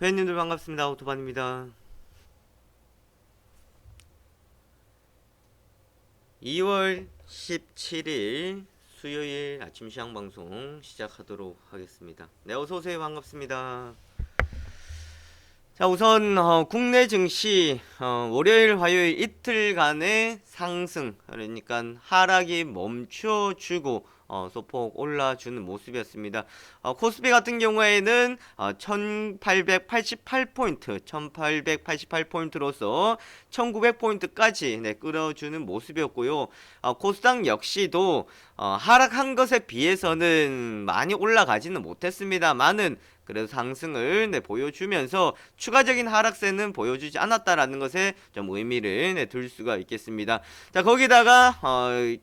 회원님들 반갑습니다. 오토반입니다. 2월 17일 수요일 아침 시황 방송 시작하도록 하겠습니다. 네, 어서오세요. 반갑습니다. 자, 우선 국내 증시 월요일 화요일 이틀간의 상승, 그러니까 하락이 멈춰주고 소폭 올라주는 모습이었습니다. 코스피 같은 경우에는 1888포인트 1888포인트로서 1900포인트까지 끌어주는 모습이었고요. 코스닥 역시도 하락한 것에 비해서는 많이 올라가지는 못했습니다만은 그래서 상승을 보여주면서 추가적인 하락세는 보여주지 않았다라는 것에 좀 의미를 둘 수가 있겠습니다. 자, 거기다가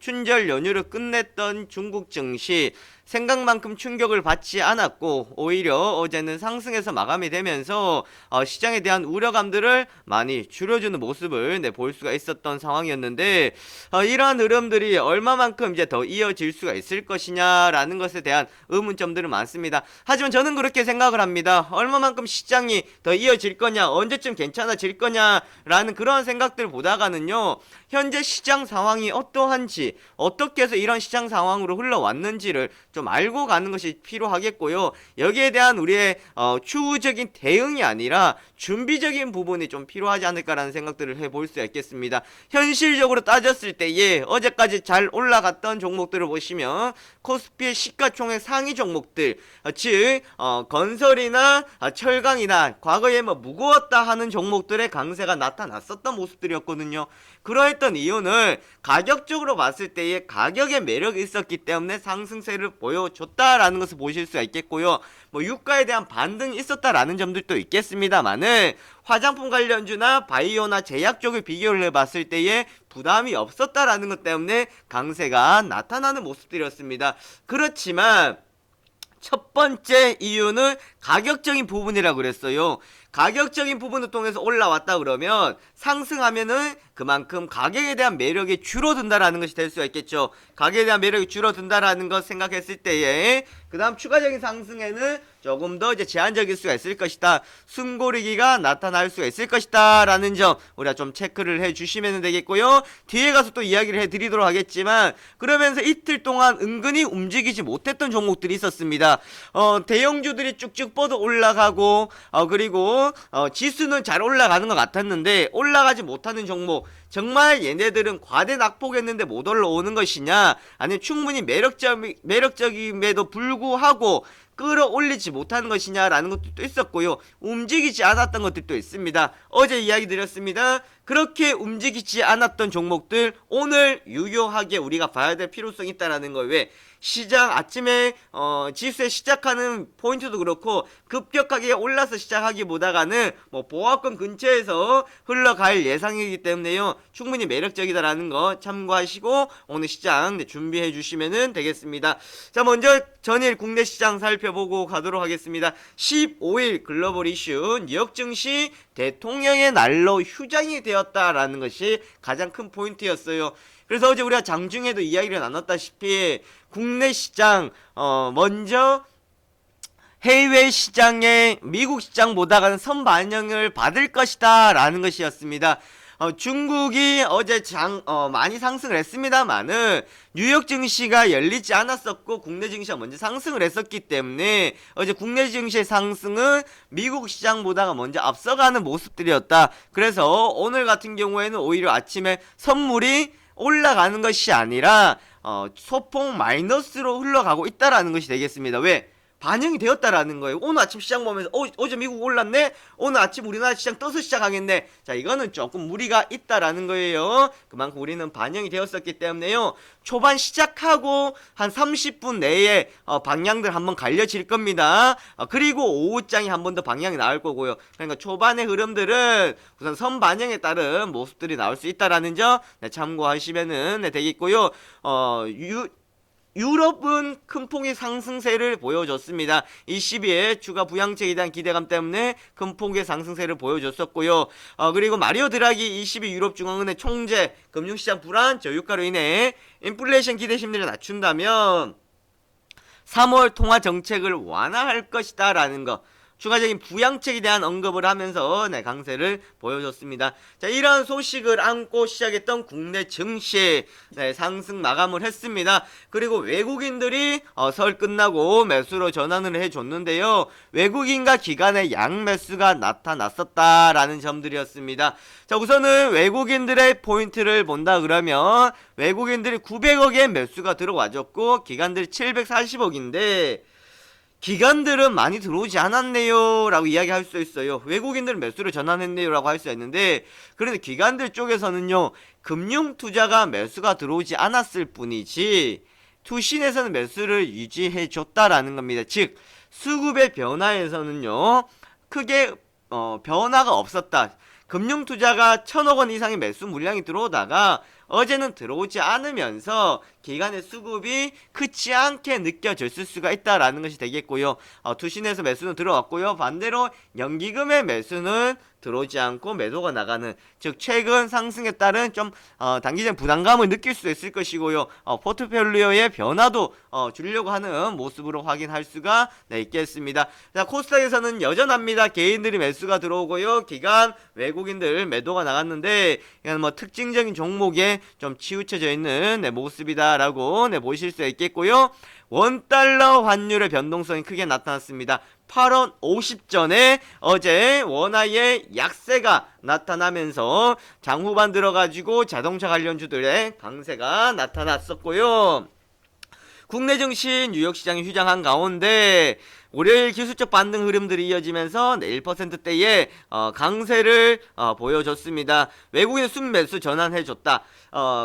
춘절 연휴를 끝냈던 중국 증시 생각만큼 충격을 받지 않았고 오히려 어제는 상승해서 마감이 되면서 시장에 대한 우려감들을 많이 줄여주는 모습을 볼 수가 있었던 상황이었는데 이러한 흐름들이 얼마만큼 이제 더 이어질 수가 있을 것이냐라는 것에 대한 의문점들은 많습니다. 하지만 저는 그렇게 생각을 합니다. 얼마만큼 시장이 더 이어질 거냐, 언제쯤 괜찮아질 거냐라는 그런 생각들 보다가는요, 현재 시장 상황이 어떠한지, 어떻게 해서 이런 시장 상황으로 흘러왔는지를 좀 알고 가는 것이 필요하겠고요. 여기에 대한 우리의 추후적인 대응이 아니라 준비적인 부분이 좀 필요하지 않을까라는 생각들을 해볼 수 있겠습니다. 현실적으로 따졌을 때에 어제까지 잘 올라갔던 종목들을 보시면 코스피의 시가총액 상위 종목들, 즉 건설이나 철강이나 과거에 무거웠다 하는 종목들의 강세가 나타났었던 모습들이었거든요. 그러했던 이유는 가격적으로 봤을 때에 가격의 매력이 있었기 때문에 상승세를 보여줬다라는 것을 보실 수가 있겠고요. 유가에 대한 반등이 있었다라는 점들도 있겠습니다만은 화장품 관련주나 바이오나 제약 쪽을 비교를 해봤을 때에 부담이 없었다라는 것 때문에 강세가 나타나는 모습들이었습니다. 그렇지만 첫 번째 이유는 가격적인 부분이라고 그랬어요. 가격적인 부분을 통해서 올라왔다 그러면 상승하면은 그만큼 가격에 대한 매력이 줄어든다라는 것이 될 수가 있겠죠. 가격에 대한 매력이 줄어든다라는 것 생각했을 때에 그 다음 추가적인 상승에는 조금 더 이제 제한적일 수가 있을 것이다. 숨고르기가 나타날 수가 있을 것이다 라는 점 우리가 좀 체크를 해주시면 되겠고요. 뒤에 가서 또 이야기를 해드리도록 하겠지만 그러면서 이틀 동안 은근히 움직이지 못했던 종목들이 있었습니다. 대형주들이 쭉쭉 뻗어 올라가고 그리고 지수는 잘 올라가는 것 같았는데 올라가지 못하는 종목, 정말 얘네들은 과대 낙폭했는데 못 올라오는 것이냐, 아니면 충분히 매력적임에도 불구하고 끌어올리지 못하는 것이냐라는 것도 있었고요. 움직이지 않았던 것들도 있습니다. 어제 이야기 드렸습니다. 그렇게 움직이지 않았던 종목들 오늘 유효하게 우리가 봐야 될 필요성이 있다라는 거예요. 왜? 시장 아침에 지수에 시작하는 포인트도 그렇고 급격하게 올라서 시작하기보다가는 보합권 근처에서 흘러갈 예상이기 때문에요, 충분히 매력적이다라는 거 참고하시고 오늘 시장 준비해 주시면 되겠습니다. 자, 먼저 전일 국내 시장 살펴보고 가도록 하겠습니다. 15일 글로벌 이슈 뉴욕 증시 대통령의 날로 휴장이 되었다라는 것이 가장 큰 포인트였어요. 그래서 어제 우리가 장중에도 이야기를 나눴다시피 국내 시장 먼저 해외 시장의 미국 시장보다는 선반영을 받을 것이다 라는 것이었습니다. 중국이 어제 많이 상승을 했습니다만은 뉴욕 증시가 열리지 않았었고 국내 증시가 먼저 상승을 했었기 때문에 어제 국내 증시의 상승은 미국 시장보다가 먼저 앞서가는 모습들이었다. 그래서 오늘 같은 경우에는 오히려 아침에 선물이 올라가는 것이 아니라 소폭 마이너스로 흘러가고 있다라는 것이 되겠습니다. 왜? 반영이 되었다라는 거예요. 오늘 아침 시장 보면서 어제 미국 올랐네? 오늘 아침 우리나라 시장 떠서 시작하겠네? 자, 이거는 조금 무리가 있다라는 거예요. 그만큼 우리는 반영이 되었었기 때문에요, 초반 시작하고 한 30분 내에 방향들 한번 갈려질 겁니다. 그리고 오후장이 한 번 더 방향이 나올 거고요. 그러니까 초반의 흐름들은 우선 선반영에 따른 모습들이 나올 수 있다라는 점 참고하시면 되겠고요. 유럽은 큰 폭의 상승세를 보여줬습니다. 22에 추가 부양책에 대한 기대감 때문에 큰 폭의 상승세를 보여줬었고요. 그리고 마리오 드라기 22 유럽 중앙은행 총재 금융시장 불안 저유가로 인해 인플레이션 기대 심리를 낮춘다면 3월 통화 정책을 완화할 것이다 라는 거, 추가적인 부양책에 대한 언급을 하면서 네, 강세를 보여줬습니다. 자, 이런 소식을 안고 시작했던 국내 증시 네, 상승 마감을 했습니다. 그리고 외국인들이 설 끝나고 매수로 전환을 해줬는데요. 외국인과 기관의 양매수가 나타났었다라는 점들이었습니다. 자, 우선은 외국인들의 포인트를 본다 그러면 외국인들이 900억의 매수가 들어와줬고 기관들이 740억인데 기관들은 많이 들어오지 않았네요 라고 이야기할 수 있어요. 외국인들은 매수를 전환했네요 라고 할 수 있는데, 그런데 기관들 쪽에서는요 금융투자가 매수가 들어오지 않았을 뿐이지 투신에서는 매수를 유지해 줬다라는 겁니다. 즉 수급의 변화에서는요 크게 변화가 없었다. 금융투자가 1000억원 이상의 매수 물량이 들어오다가 어제는 들어오지 않으면서 기관의 수급이 크지 않게 느껴졌을 수가 있다라는 것이 되겠고요. 투신에서 매수는 들어왔고요. 반대로 연기금의 매수는 들어오지 않고 매도가 나가는, 즉 최근 상승에 따른 좀 단기적 부담감을 느낄 수 있을 것이고요. 포트폴리오의 변화도 주려고 하는 모습으로 확인할 수가 있겠습니다. 자, 코스닥에서는 여전합니다. 개인들이 매수가 들어오고요. 기관 외국인들 매도가 나갔는데 이건 뭐 특징적인 종목에 좀 치우쳐져 있는 모습이다라고 보실 수 있겠고요. 원달러 환율의 변동성이 크게 나타났습니다. 8원 50전에 어제 원화의 약세가 나타나면서 장후반 들어가지고 자동차 관련주들의 강세가 나타났었고요. 국내 증시 뉴욕 시장이 휴장한 가운데 월요일 기술적 반등 흐름들이 이어지면서 1%대의 강세를 보여줬습니다. 외국인 순매수 전환해줬다.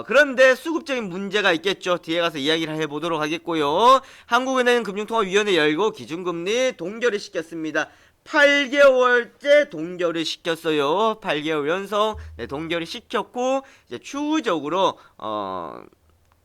그런데 수급적인 문제가 있겠죠. 뒤에 가서 이야기를 해보도록 하겠고요. 한국은행 금융통화위원회 열고 기준금리 동결을 시켰습니다. 8개월째 동결을 시켰어요. 8개월 연속 동결을 시켰고 이제 추후적으로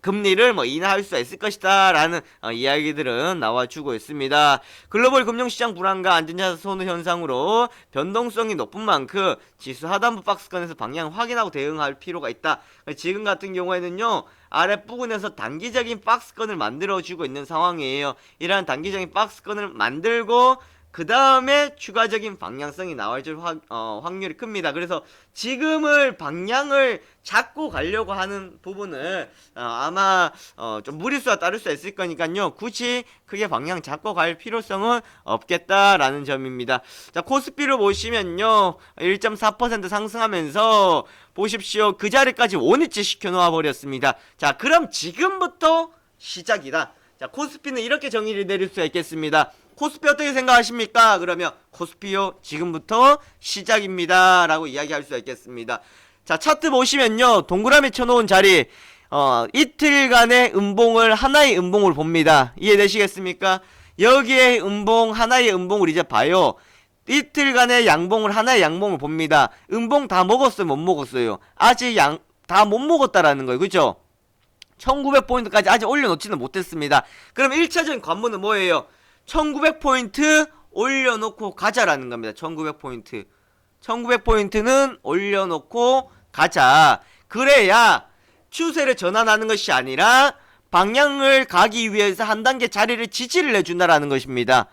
금리를 인하할 수 있을 것이다 라는 이야기들은 나와주고 있습니다. 글로벌 금융시장 불안과 안전자산 선호 현상으로 변동성이 높은 만큼 지수 하단부 박스권에서 방향을 확인하고 대응할 필요가 있다. 지금 같은 경우에는요 아랫부분에서 단기적인 박스권을 만들어주고 있는 상황이에요. 이러한 단기적인 박스권을 만들고 그 다음에 추가적인 방향성이 나올 확률이 큽니다. 그래서 지금을 방향을 잡고 가려고 하는 부분을 아마 좀 무리수가 따를 수 있을 거니까요. 굳이 크게 방향 잡고 갈 필요성은 없겠다라는 점입니다. 자, 코스피를 보시면요. 1.4% 상승하면서 보십시오. 그 자리까지 원위치 시켜 놓아 버렸습니다. 자, 그럼 지금부터 시작이다. 자, 코스피는 이렇게 정의를 내릴 수가 있겠습니다. 코스피 어떻게 생각하십니까? 그러면 코스피요 지금부터 시작입니다 라고 이야기할 수 있겠습니다. 자, 차트 보시면요 동그라미 쳐놓은 자리 이틀간의 음봉을 하나의 음봉을 봅니다. 이해되시겠습니까? 여기에 음봉 하나의 음봉을 이제 봐요. 이틀간의 양봉을 하나의 양봉을 봅니다. 음봉 다 먹었어요? 못 먹었어요? 아직 다 못 먹었다라는 거예요. 그죠? 1900포인트까지 아직 올려놓지는 못했습니다. 그럼 1차적인 관문은 뭐예요? 1900포인트 올려놓고 가자라는 겁니다. 1900포인트 1900포인트는 올려놓고 가자. 그래야 추세를 전환하는 것이 아니라 방향을 가기 위해서 한 단계 자리를 지지를 해준다라는 것입니다.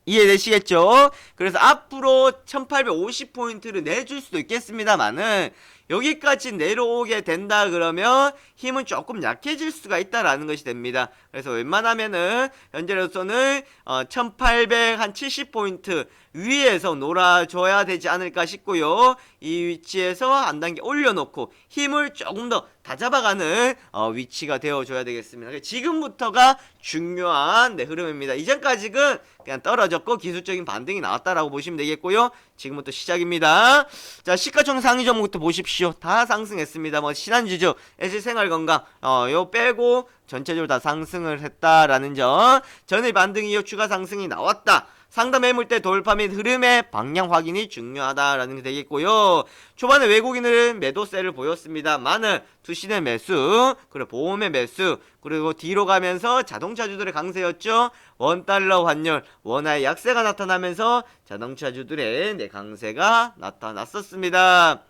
이해되시겠죠? 그래서 앞으로 1850포인트를 내줄 수도 있겠습니다만은 여기까지 내려오게 된다 그러면 힘은 조금 약해질 수가 있다라는 것이 됩니다. 그래서 웬만하면은 현재로서는 1870포인트 위에서 놀아줘야 되지 않을까 싶고요. 이 위치에서 한 단계 올려놓고 힘을 조금 더 다잡아가는 위치가 되어줘야 되겠습니다. 지금부터가 중요한 흐름입니다. 이전까지는 그냥 떨어졌고 기술적인 반등이 나왔다라고 보시면 되겠고요. 지금부터 시작입니다. 자, 시가총 상위 종목부터 보십시오. 다 상승했습니다. 신한주주, SG생활건강 요 빼고 전체적으로 다 상승을 했다라는 점. 전일 반등 이후 추가 상승이 나왔다. 상담 매물대 돌파 및 흐름의 방향 확인이 중요하다라는 게 되겠고요. 초반에 외국인은 매도세를 보였습니다만은 투신의 매수, 그리고 보험의 매수, 그리고 뒤로 가면서 자동차주들의 강세였죠. 원달러 환율, 원화의 약세가 나타나면서 자동차주들의 강세가 나타났었습니다.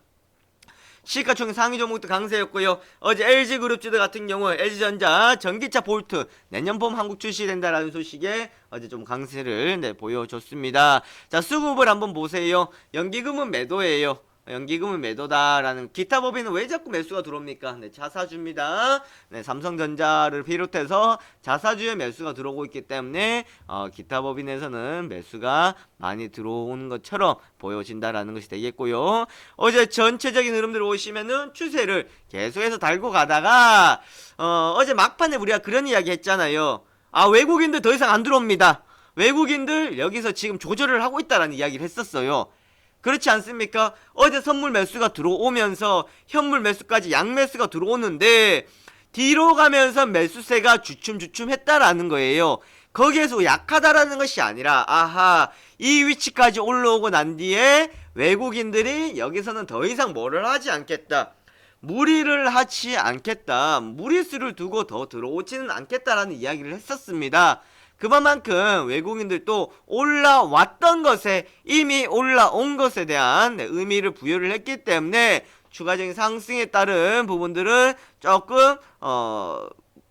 시가총액 상위 종목도 강세였고요. 어제 LG그룹주들 같은 경우 LG전자 전기차 볼트 내년 봄 한국 출시된다라는 소식에 어제 좀 강세를 보여줬습니다. 자, 수급을 한번 보세요. 연기금은 매도예요. 연기금은 매도다라는. 기타 법인은 왜 자꾸 매수가 들어옵니까? 네, 자사주입니다. 네, 삼성전자를 비롯해서 자사주의 매수가 들어오고 있기 때문에 기타 법인에서는 매수가 많이 들어오는 것처럼 보여진다라는 것이 되겠고요. 어제 전체적인 흐름들을 보시면은 추세를 계속해서 달고 가다가 어제 막판에 우리가 그런 이야기 했잖아요. 외국인들 더 이상 안 들어옵니다. 외국인들 여기서 지금 조절을 하고 있다라는 이야기를 했었어요. 그렇지 않습니까? 어제 선물 매수가 들어오면서 현물 매수까지 양매수가 들어오는데 뒤로 가면서 매수세가 주춤주춤 했다라는 거예요. 거기에서 약하다라는 것이 아니라 이 위치까지 올라오고 난 뒤에 외국인들이 여기서는 더 이상 뭐를 하지 않겠다, 무리를 하지 않겠다, 무리수를 두고 더 들어오지는 않겠다라는 이야기를 했었습니다. 그만큼 외국인들도 올라왔던 것에, 이미 올라온 것에 대한 의미를 부여를 했기 때문에 추가적인 상승에 따른 부분들은 조금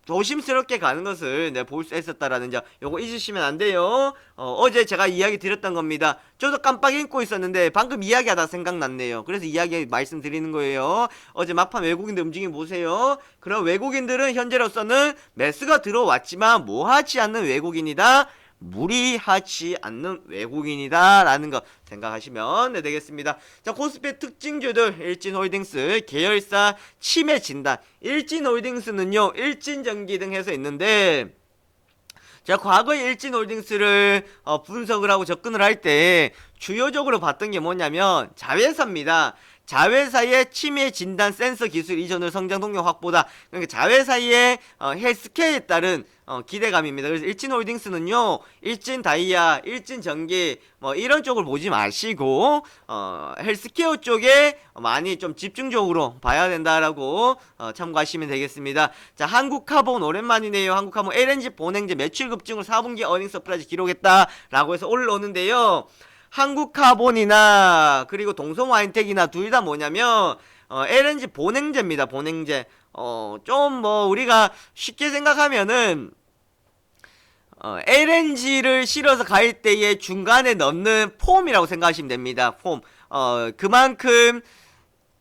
조심스럽게 가는 것을 볼 수 있었다라는 점, 요거 잊으시면 안 돼요. 어제 제가 이야기 드렸던 겁니다. 저도 깜빡 잊고 있었는데 방금 이야기하다 생각났네요. 그래서 이야기 말씀드리는 거예요. 어제 막판 외국인들 움직임 보세요. 그럼 외국인들은 현재로서는 매수가 들어왔지만 뭐하지 않는 외국인이다, 무리하지 않는 외국인이다 라는 거 생각하시면 되겠습니다. 자, 코스피 특징주들 일진홀딩스 계열사 침해 진단. 일진홀딩스는요 일진전기 등 해서 있는데, 제가 과거에 일진홀딩스를 분석을 하고 접근을 할 때 주요적으로 봤던 게 뭐냐면 자회사입니다. 자회사의 치매 진단 센서 기술 이전을 성장 동력 확보다. 그러니까 자회사의 헬스케어에 따른 기대감입니다. 그래서 일진홀딩스는요 일진다이아, 일진전기 이런 쪽을 보지 마시고 헬스케어 쪽에 많이 좀 집중적으로 봐야 된다라고 참고하시면 되겠습니다. 자, 한국카본 오랜만이네요. 한국카본 LNG 본행제 매출 급증으로 4분기 어닝 서프라이즈 기록했다라고 해서 올라오는데요. 한국카본이나 그리고 동성와인텍이나 둘 다 뭐냐면 LNG 본행제입니다. 본행제. 좀 우리가 쉽게 생각하면은 LNG를 실어서 갈 때에 중간에 넣는 폼이라고 생각하시면 됩니다. 폼. 그만큼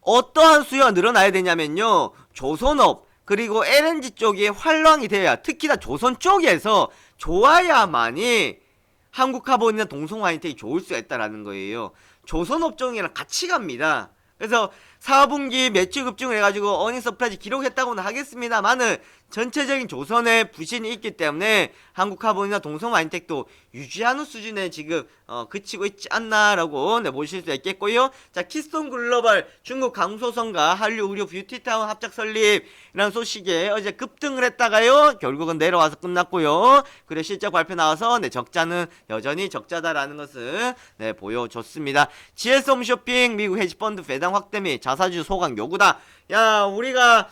어떠한 수요가 늘어나야 되냐면요, 조선업 그리고 LNG 쪽이 활성이 돼야, 특히나 조선 쪽에서 좋아야만이 한국카본이나 동성와인텍이 좋을 수가 있다라는 거예요. 조선업종이랑 같이 갑니다. 그래서 4분기 매출 급증을 해가지고 어닝 서프라이즈 기록했다고는 하겠습니다만은 전체적인 조선의 부진이 있기 때문에 한국카본이나 동성와인텍도 유지하는 수준에 지금 그치고 있지 않나라고 보실 수 있겠고요. 자, 키스톤글로벌 중국 강소성과 한류 의료 뷰티타운 합작 설립이라는 소식에 어제 급등을 했다가요 결국은 내려와서 끝났고요. 그리고 실적 발표 나와서 적자는 여전히 적자다라는 것을 보여줬습니다. GS 홈쇼핑 미국 헤지펀드 배당 확대 및 자사주 소강 요구다. 야, 우리가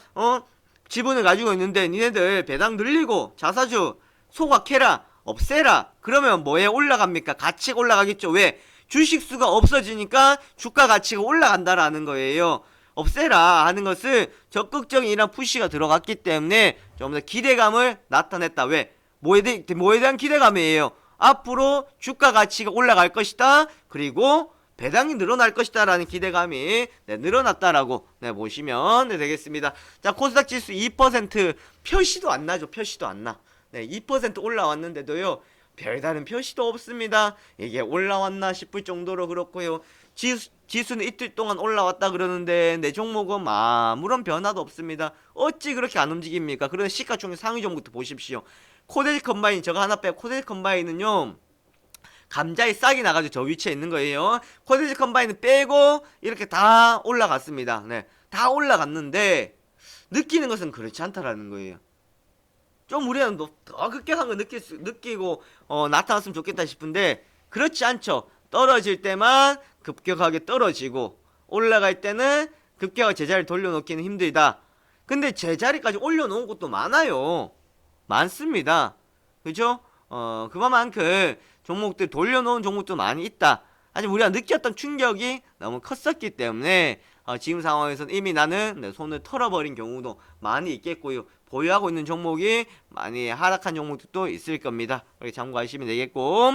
지분을 가지고 있는데 니네들 배당 늘리고 자사주 소각해라, 없애라. 그러면 뭐에 올라갑니까? 가치가 올라가겠죠. 왜? 주식수가 없어지니까 주가 가치가 올라간다라는 거예요. 없애라 하는 것은 적극적인 이런 푸시가 들어갔기 때문에 좀 더 기대감을 나타냈다. 왜? 뭐에 대한 기대감이에요? 앞으로 주가 가치가 올라갈 것이다. 그리고 배당이 늘어날 것이다 라는 기대감이 늘어났다라고 보시면 되겠습니다. 자, 코스닥 지수 2% 표시도 안 나죠. 표시도 안 나. 2% 올라왔는데도요 별다른 표시도 없습니다. 이게 올라왔나 싶을 정도로 그렇고요. 지수는 이틀 동안 올라왔다 그러는데 내 종목은 아무런 변화도 없습니다. 어찌 그렇게 안 움직입니까? 그런 시가총액 상위 종목부터 보십시오. 코데지 컴바인, 저거 하나 빼고 코데지 컴바인은요 감자에 싹이 나가지고 저 위치에 있는 거예요. 코데지 컴바인은 빼고 이렇게 다 올라갔습니다. 다 올라갔는데 느끼는 것은 그렇지 않다라는 거예요. 좀 우리는 더 급격한 거 느끼고 나타났으면 좋겠다 싶은데 그렇지 않죠. 떨어질 때만 급격하게 떨어지고 올라갈 때는 급격하게 제자리를 돌려놓기는 힘들다. 근데 제자리까지 올려놓은 것도 많아요. 많습니다. 그죠? 그만큼 종목들 돌려놓은 종목도 많이 있다. 하지만 우리가 느꼈던 충격이 너무 컸었기 때문에 지금 상황에서는 이미 나는 손을 털어버린 경우도 많이 있겠고요. 보유하고 있는 종목이 많이 하락한 종목도 있을 겁니다. 이렇게 참고하시면 되겠고,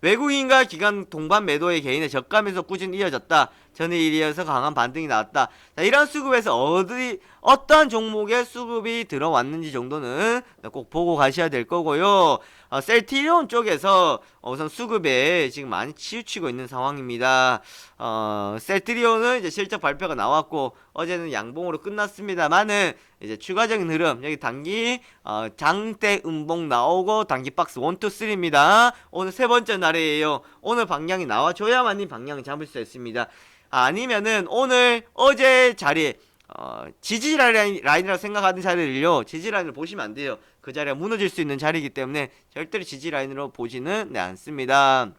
외국인과 기관 동반 매도의 개인의 저감에서 꾸준히 이어졌다. 전일에 이어서 강한 반등이 나왔다. 자, 이런 수급에서 어떤 종목에 수급이 들어왔는지 정도는 꼭 보고 가셔야 될 거고요. 셀트리온 쪽에서 우선 수급에 지금 많이 치우치고 있는 상황입니다. 셀트리온은 이제 실적 발표가 나왔고 어제는 양봉으로 끝났습니다만은 이제 추가적인 흐름 여기 단기 장대 음봉 나오고 단기 박스 1, 2, 3입니다. 오늘 세 번째 날이에요. 오늘 방향이 나와줘야만이 방향을 잡을 수 있습니다. 아니면은 오늘 어제 자리 지지 라인이라고 생각하는 자리를요, 지지 라인을 보시면 안 돼요. 그 자리가 무너질 수 있는 자리이기 때문에 절대로 지지 라인으로 보지는 않습니다.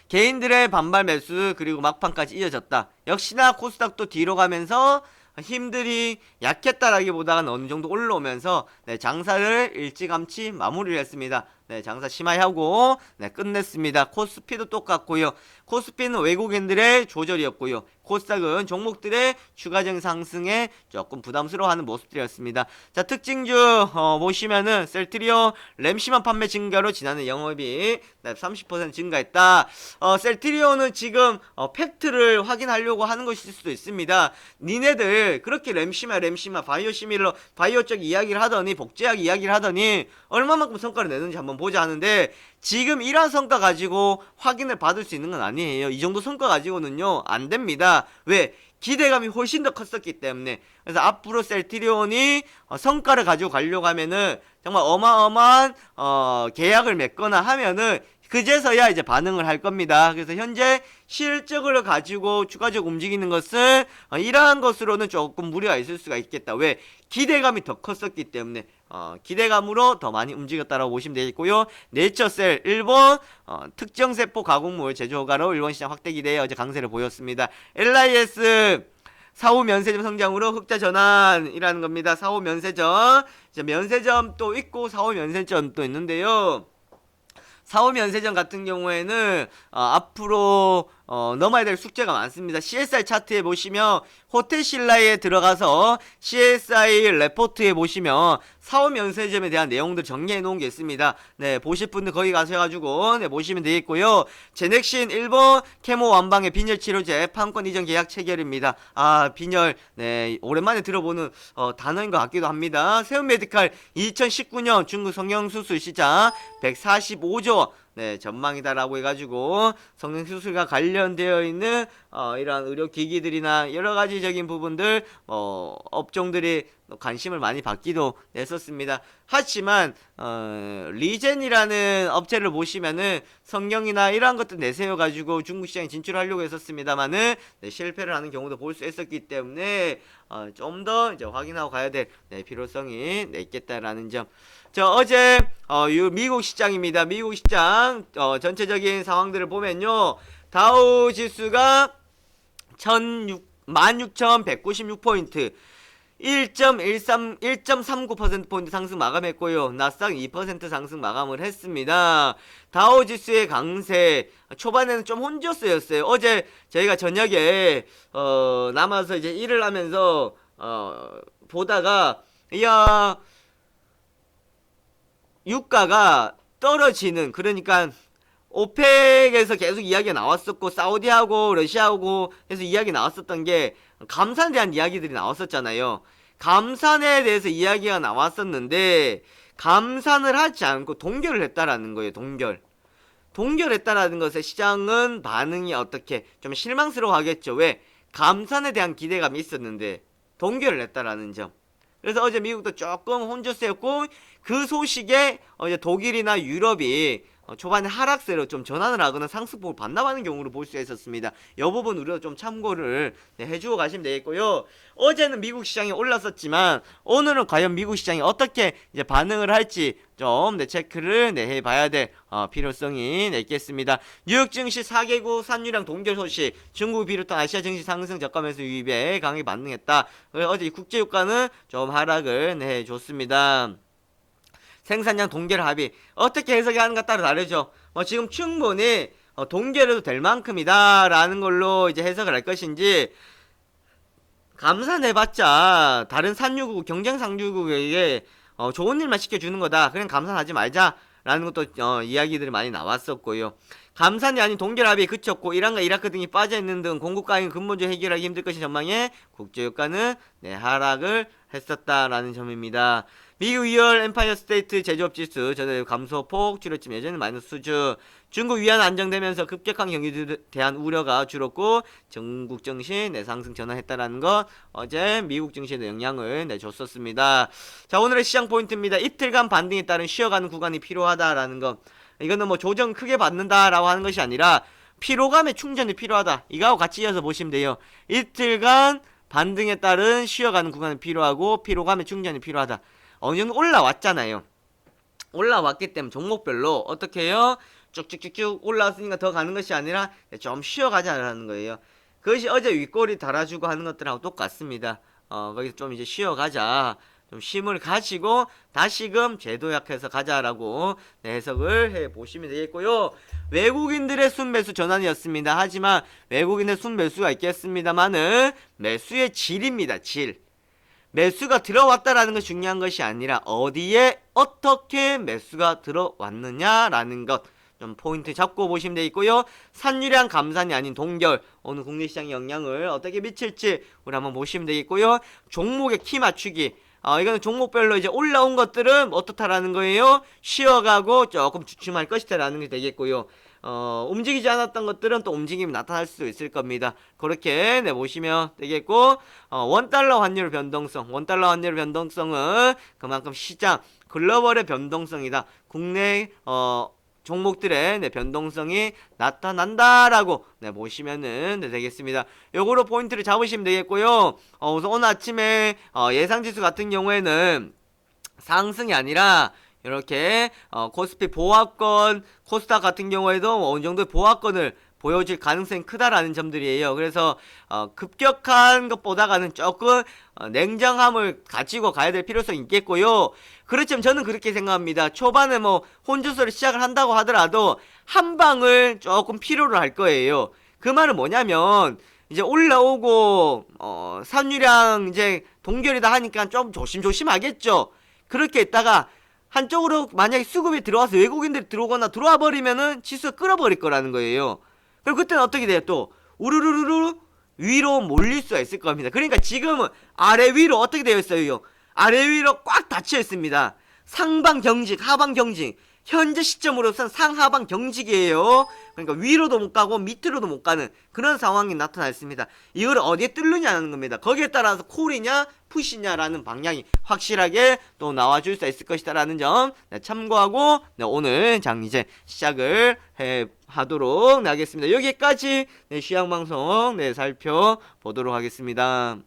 개인들의 반발 매수 그리고 막판까지 이어졌다. 역시나 코스닥도 뒤로 가면서 힘들이 약했다라기보다는 어느 정도 올라오면서 장사를 일찌감치 마무리를 했습니다. 장사 심하하고 끝냈습니다. 코스피도 똑같고요. 코스피는 외국인들의 조절이었고요. 코스닥은 종목들의 추가적인 상승에 조금 부담스러워하는 모습들이었습니다. 자, 특징주 보시면은 셀트리온 램시만 판매 증가로 지난해 영업이 30% 증가했다. 셀트리온은 지금 팩트를 확인하려고 하는 것일 수도 있습니다. 니네들 그렇게 램시마 바이오 시밀러 바이오 쪽 이야기를 하더니 복제약 이야기를 하더니 얼마만큼 성과를 내는지 한번 보자 하는데, 지금 이러한 성과 가지고 확인을 받을 수 있는 건 아니에요. 이 정도 성과 가지고는요 안 됩니다. 왜? 기대감이 훨씬 더 컸었기 때문에. 그래서 앞으로 셀트리온이 성과를 가지고 가려고 하면은 정말 어마어마한 계약을 맺거나 하면은 그제서야 이제 반응을 할 겁니다. 그래서 현재 실적을 가지고 추가적으로 움직이는 것은 이러한 것으로는 조금 무리가 있을 수가 있겠다. 왜? 기대감이 더 컸었기 때문에 기대감으로 더 많이 움직였다라고 보시면 되겠고요. 네이처셀 일본 특정세포 가공물 제조가로 일본 시장 확대 기대에 어제 강세를 보였습니다. LIS 사후 면세점 성장으로 흑자 전환이라는 겁니다. 사후 면세점, 이제 면세점도 있고 사후 면세점도 있는데요. 사후 면세점 같은 경우에는 앞으로 넘어야 될 숙제가 많습니다. CSI 차트에 보시면 호텔신라에 들어가서 CSI 레포트에 보시면 사후 면세점에 대한 내용들 정리해 놓은 게 있습니다. 네, 보실 분들 거기 가셔가지고 보시면 되겠고요. 제넥신 일본 케모 완방의 빈혈 치료제 판권 이전 계약 체결입니다. 빈혈, 네, 오랜만에 들어보는 단어인 것 같기도 합니다. 세운메디칼 2019년 중국 성형수술 시장 145조 전망이다라고 해가지고 성형수술과 관련되어 있는 이러한 의료기기들이나 여러가지적인 부분들 업종들이 관심을 많이 받기도 했었습니다. 하지만 리젠이라는 업체를 보시면은 성형이나 이러한 것들 내세워가지고 중국 시장에 진출하려고 했었습니다만은 실패를 하는 경우도 볼 수 있었기 때문에 좀 더 이제 확인하고 가야 될 필요성이 있겠다라는 점. 어제 미국 시장입니다. 미국 시장 전체적인 상황들을 보면요, 다우 지수가 16,196포인트 1.39%포인트 상승 마감했고요. 나스닥 2% 상승 마감을 했습니다. 다우지수의 강세, 초반에는 좀 혼조세였어요. 어제 저희가 저녁에 남아서 이제 일을 하면서 보다가 야, 유가가 떨어지는, 그러니까 오펙에서 계속 이야기가 나왔었고 사우디하고 러시아하고 해서 이야기 나왔었던 게 감산에 대한 이야기들이 나왔었잖아요. 감산에 대해서 이야기가 나왔었는데 감산을 하지 않고 동결을 했다라는 거예요. 동결했다라는 것에 시장은 반응이 어떻게 좀 실망스러워 하겠죠. 왜? 감산에 대한 기대감이 있었는데 동결을 했다라는 점. 그래서 어제 미국도 조금 혼조세였고, 그 소식에 이제 독일이나 유럽이 초반에 하락세로 좀 전환을 하거나 상승폭을 반납하는 경우를 볼 수 있었습니다. 이 부분 우리가 좀 참고를 해주고 가시면 되겠고요. 어제는 미국 시장이 올랐었지만 오늘은 과연 미국 시장이 어떻게 이제 반응을 할지 좀 체크를 해봐야 될 필요성이 있겠습니다. 뉴욕 증시 4개국 산유량 동결 소식, 중국 비롯한 아시아 증시 상승 저가면서 유입에 강하게 반응했다. 어제 국제 유가는 좀 하락을 해줬습니다. 생산량 동결 합의 어떻게 해석이 하는가 따라 다르죠. 지금 충분히 동결해도 될 만큼이다 라는 걸로 이제 해석을 할 것인지, 감산해봤자 다른 산유국 경쟁 상류국에게 좋은 일만 시켜주는 거다. 그냥 감산하지 말자라는 것도 이야기들이 많이 나왔었고요. 감산이 아닌 동결합의에 그쳤고 이란과 이라크 등이 빠져있는 등 공급 가능 근본적으로 해결하기 힘들 것인 전망에 국제유가는 하락을 했었다라는 점입니다. 미국 2월 엠파이어 스테이트 제조업 지수 전일 감소폭 줄였지만 여전히 마이너스 수준. 중국 위안 안정되면서 급격한 경기에 대한 우려가 줄었고 전국 증시 상승 전환했다라는 것 어제 미국 증시에 영향을 줬었습니다. 자, 오늘의 시장 포인트입니다. 이틀간 반등에 따른 쉬어가는 구간이 필요하다라는 것. 이거는 뭐 조정 크게 받는다라고 하는 것이 아니라 피로감의 충전이 필요하다. 이거하고 같이 이어서 보시면 돼요. 이틀간 반등에 따른 쉬어가는 구간이 필요하고 피로감의 충전이 필요하다. 어느 정도 올라왔잖아요. 올라왔기 때문에 종목별로 어떻게 해요? 쭉쭉쭉쭉 올라왔으니까 더 가는 것이 아니라 좀 쉬어가자라는 거예요. 그것이 어제 윗꼬리 달아주고 하는 것들하고 똑같습니다. 거기서 좀 이제 쉬어가자. 좀 쉼을 가지고 다시금 재도약해서 가자라고 해석을 해보시면 되겠고요. 외국인들의 순매수 전환이었습니다. 하지만 외국인의 순매수가 있겠습니다만은 매수의 질입니다. 질. 매수가 들어왔다라는 것이 중요한 것이 아니라 어디에 어떻게 매수가 들어왔느냐라는 것 좀 포인트 잡고 보시면 되겠고요. 산유량 감산이 아닌 동결 어느 국내 시장에 영향을 어떻게 미칠지 우리 한번 보시면 되겠고요. 종목의 키 맞추기 이거는 종목별로 이제 올라온 것들은 어떻다라는 거예요. 쉬어가고 조금 주춤할 것이다라는 게 되겠고요. 움직이지 않았던 것들은 또 움직임이 나타날 수도 있을 겁니다. 그렇게 보시면 되겠고, 원달러 환율 변동성, 원달러 환율 변동성은 그만큼 시장 글로벌의 변동성이다. 국내 종목들의 변동성이 나타난다라고 보시면은 되겠습니다. 요거로 포인트를 잡으시면 되겠고요. 우선 오늘 아침에 예상지수 같은 경우에는 상승이 아니라 이렇게 코스피 보합권, 코스닥 같은 경우에도 어느 정도의 보합권을 보여줄 가능성이 크다라는 점들이에요. 그래서 급격한 것보다는 조금 냉정함을 가지고 가야 될 필요성이 있겠고요. 그렇지만 저는 그렇게 생각합니다. 초반에 뭐 혼조세를 시작을 한다고 하더라도 한 방을 조금 필요로 할 거예요. 그 말은 뭐냐면 이제 올라오고 산유량 이제 동결이다 하니까 좀 조심조심하겠죠. 그렇게 있다가 한쪽으로 만약에 수급이 들어와서 외국인들이 들어오거나 들어와 버리면은 지수가 끌어버릴 거라는 거예요. 그럼 그때는 어떻게 돼요? 또 우르르르르 위로 몰릴 수가 있을 겁니다. 그러니까 지금은 아래 위로 어떻게 되어 있어요? 아래 위로 꽉 닫혀 있습니다. 상방 경직, 하방 경직. 현재 시점으로선 상하방 경직이에요. 그러니까 위로도 못 가고 밑으로도 못 가는 그런 상황이 나타나 있습니다. 이걸 어디에 뚫느냐는 겁니다. 거기에 따라서 콜이냐 푸시냐라는 방향이 확실하게 또 나와줄 수 있을 것이다라는 점 참고하고 오늘 장 이제 시작을 하도록 하겠습니다. 여기까지 시황방송 살펴보도록 하겠습니다.